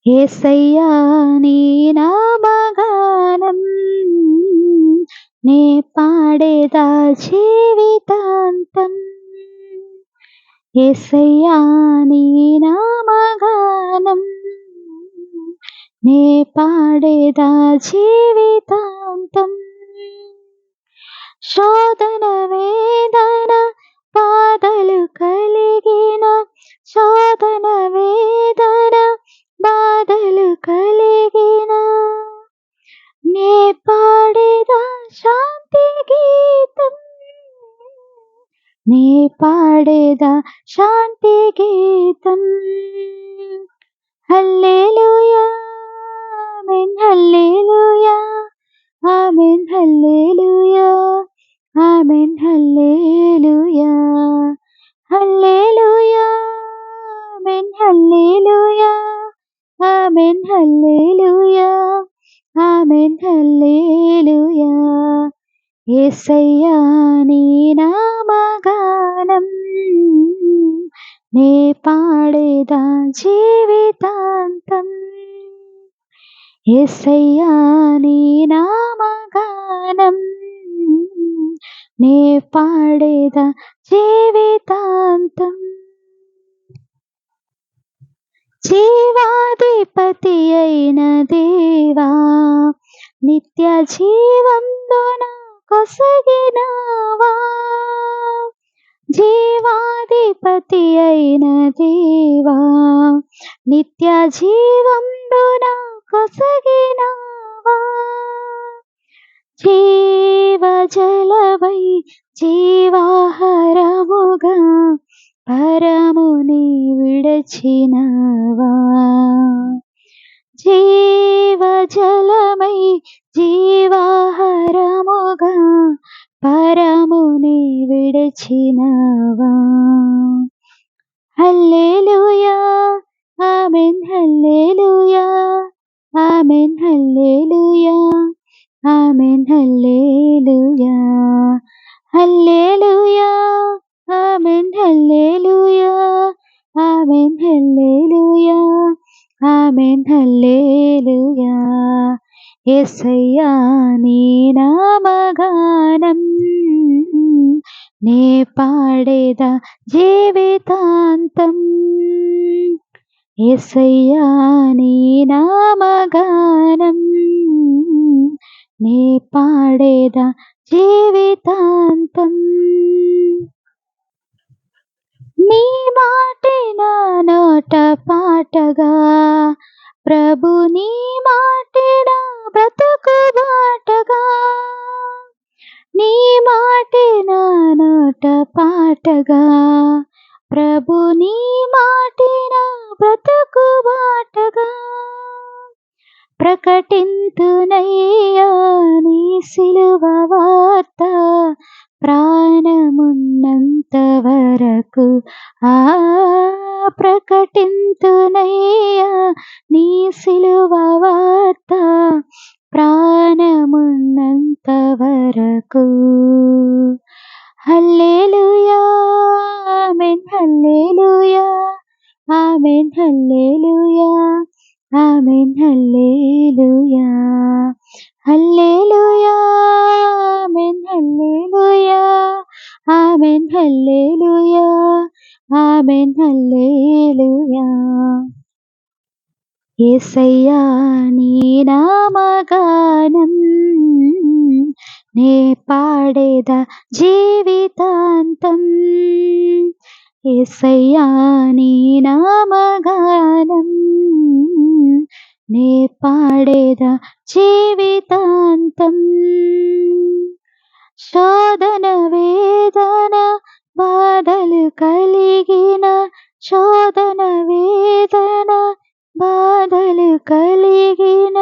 యేసయ్యా నీ నామగానం నే పాడేదా జీవితాంతం. యేసయ్యా నీ నామగానం నే పాడేదా జీవితాంతం. శోధన వేదన బాధలు కలిగిన, శోధన వేదన బాధలు కలిగిన, నే పాడేదా శాంతి గీతం, నే పాడేదా శాంతి గీతం. హల్లెలూయా ఆమేన్, హల్లెలూయా ఆమేన్, హల్లెలూయా ఆమేన్, హల్లెలూయా హల్లెలూయా ఆమేన్, హల్లెలూయా ఆమేన్, హల్లెలూయా ఆమేన్, హల్లెలూయా. యేసయ్యా నీ నామగానం నే పాడేదా జీవితాంతం. యేసయ్యా నీ నామగానం నే పాడేదా జీవితాంతం. జీవాధిపతి అయిన దేవా, నిత్య జీవంబున కొసగినావా. జీవాధిపతి అయిన దేవా, నిత్య జీవంబున కొసగినావా. జీవజలవై జీవాహారముగా పరముని విడచినవా. జీవజలమై జీవాహారముగా పరముని విడచినవా. హల్లెలూయా ఆమేన్, హల్లెలూయా ఆమేన్, హల్లెలూయా ఆమేన్, హల్లెలూయా హల్లెలూయా ఆమేన్, హల్లెలూయా ఆమేన్, హల్లెలూయా ఆమేన్, హల్లెలూయా. యేసయ్యా నీ నామగానం నే పాడేదా జీవితాంతం. యేసయ్యా నీ నామగానం నే పాడేదా జీవితాంతం. నీ మాటే నా నోట పాటగా, ప్రభు నీ మాటే నా బ్రతుకు బాటగా. నీ మాటే నా నోట పాటగా, ప్రభు నీ మాటే నా బ్రతుకు బాటగా. ప్రకటింతునయ్యా నీ సిలువ వార్త, ప్రాణమున్నంత వరకు. ప్రకటింతునయ్యా నీ సిలువ వార్త, ప్రాణమున్నంత వరకు. హల్లెలూయా ఆమేన్, హల్లెలూయా ఆమేన్, హల్లెలూయా ఆమేన్, హల్లెలూయా హల్లెలూయా ఆమేన్, హల్లెలూయా ఆమేన్, హల్లెలూయా ఆమేన్, హల్లెలూయా. యేసయ్యా నీ నామగానం నే పాడేదా జీవితాంతం. యేసయ్యా నీ నామగానం నే పాడేదా జీవితాంతం. శోధన వేదన బాధలు కలిగిన, శోధన వేదన బాధలు కలిగిన,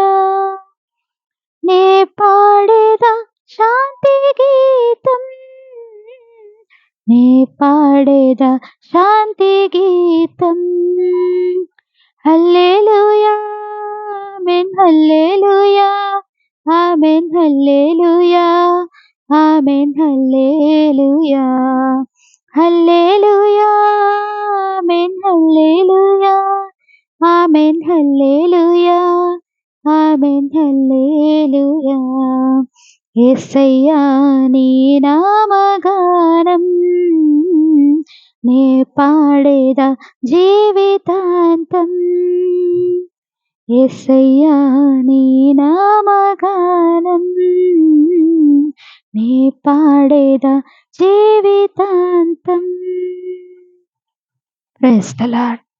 నే పాడేదా శాంతి గీతం, నే పాడేదా శాంతి గీతం. హల్లెలూయా ఆమేన్, హల్లెలూయా ఆమేన్, హల్లెలూయా ఆమేన్, హల్లెలూయా హల్లెలూయా ఆమేన్, హల్లెలూయా ఆమేన్ హల్లెలూయా ఆమేన్ హల్లెలూయా. యేసయ్యా నీ నామగానం నే పాడేదా జీవితాంతం. యేసయ్యా నీ నామగానం నే పాడేదా జీవితాంతం. Praise the lord.